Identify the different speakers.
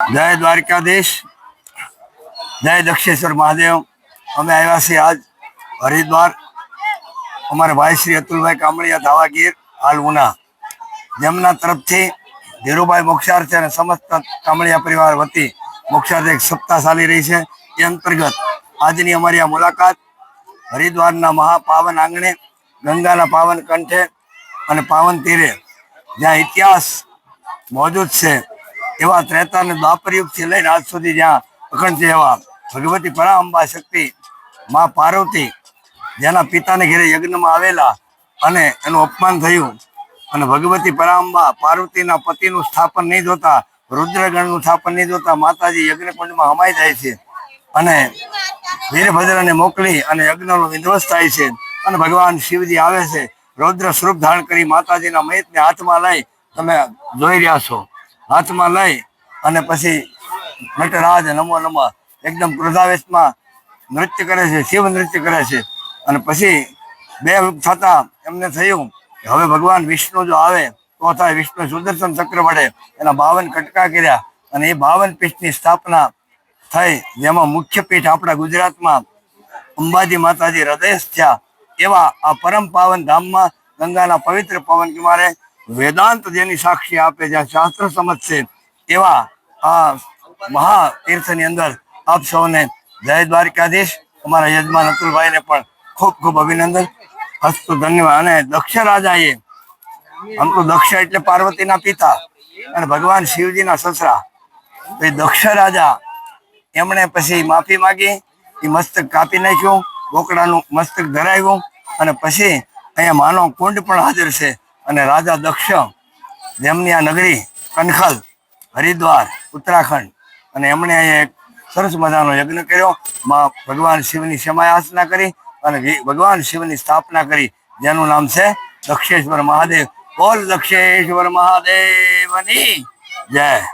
Speaker 1: જય દ્વારકાધીશ, જય દક્ષેશ્વર મહાદેવ। અમે આવ્યા છીએ આજ હરિદ્વાર। અમારા ભાઈ શ્રી અતુલભાઈ કામળિયા ધાવાગીર હાલ ઉના, જેમના તરફથી ધીરુભાઈ મોક્ષાર્થી અને સમસ્ત કામળિયા પરિવાર વતી મોક્ષાર્થ એક સપ્તાહ ચાલી રહી છે। એ અંતર્ગત આજની અમારી આ મુલાકાત હરિદ્વારના મહાપાવન આંગણે, ગંગાના પાવન કંઠે અને પાવન તીરે, જ્યાં ઇતિહાસ મોજૂદ છે એવા ત્રેતા અને દ્વાપર યુગથી લઈને આજ સુધી જ્યાં અખંડ છે એવા ભગવતી પરાંબા શક્તિ મા પાર્વતી, જેના પિતાને ઘેરે યજ્ઞમાં આવેલા અને એનું અપમાન થયું અને ભગવતી પરાંબા પાર્વતીના પતિનું સ્થાપન નહીં જોતા, રુદ્રગણનું સ્થાપન નહીં જોતા માતાજી યજ્ઞકુંડમાં હમાઈ જાય છે અને વીરભદ્રને મોકલી અને યજ્ઞનો વિધ્વંસ થાય છે અને ભગવાન શિવજી આવે છે રૌદ્ર સ્વરૂપ ધારણ કરી માતાજીના મયતને હાથમાં લઈ, તમે જોઈ રહ્યા છો, હાથમાં લઈ અને પછી નટરાજ નમો નમઃ એકદમ ક્રોધાવેશમાં નૃત્ય કરે છે, શિવ નૃત્ય કરે છે। અને પછી બે થતા એમને થયું કે હવે ભગવાન વિષ્ણુ જો આવે તો થાય। વિષ્ણુ સુદર્શન ચક્ર વડે એના 52 કટકા કર્યા અને એ 52 પીઠની સ્થાપના થઈ, જેમાં મુખ્ય પીઠ આપણા ગુજરાતમાં અંબાજી માતાજી હૃદય થયા। એવા આ પરમ પાવન ધામમાં ગંગાના પવિત્ર પવન કિનારે વેદાંત જેની સાક્ષી આપે, જ્યાં શાસ્ત્ર સમજ છે એવા આ મહા તીર્થની અંદર આપ સૌને જય દ્વારકાધીશ। અમારા યજમાન અતુલભાઈને પણ ખૂબ ખૂબ અભિનંદન, અસ્તુ ધન્યવાદ। અને દક્ષ રાજાએ, આમ તો દક્ષ એટલે પાર્વતીના પિતા અને ભગવાન શિવજીના સસરા, એ દક્ષ રાજા એમણે પછી માફી માગી, એ મસ્તક કાપી નાખ્યું, બોકડાનું મસ્તક ધરાવ્યું અને પછી અહીંયા માનો કુંડ પણ હાજર છે અને રાજા દક્ષ, જેમની આ નગરી કનખલ, હરિદ્વાર, ઉત્તરાખંડ, અને એમણે અહીંયા એક સરસ મજાનો યજ્ઞ કર્યો, ભગવાન શિવની ક્ષમાયાચના કરી અને ભગવાન શિવની સ્થાપના કરી, જેનું નામ છે દક્ષેશ્વર મહાદેવ। બોલ દક્ષેશ્વર મહાદેવની જય।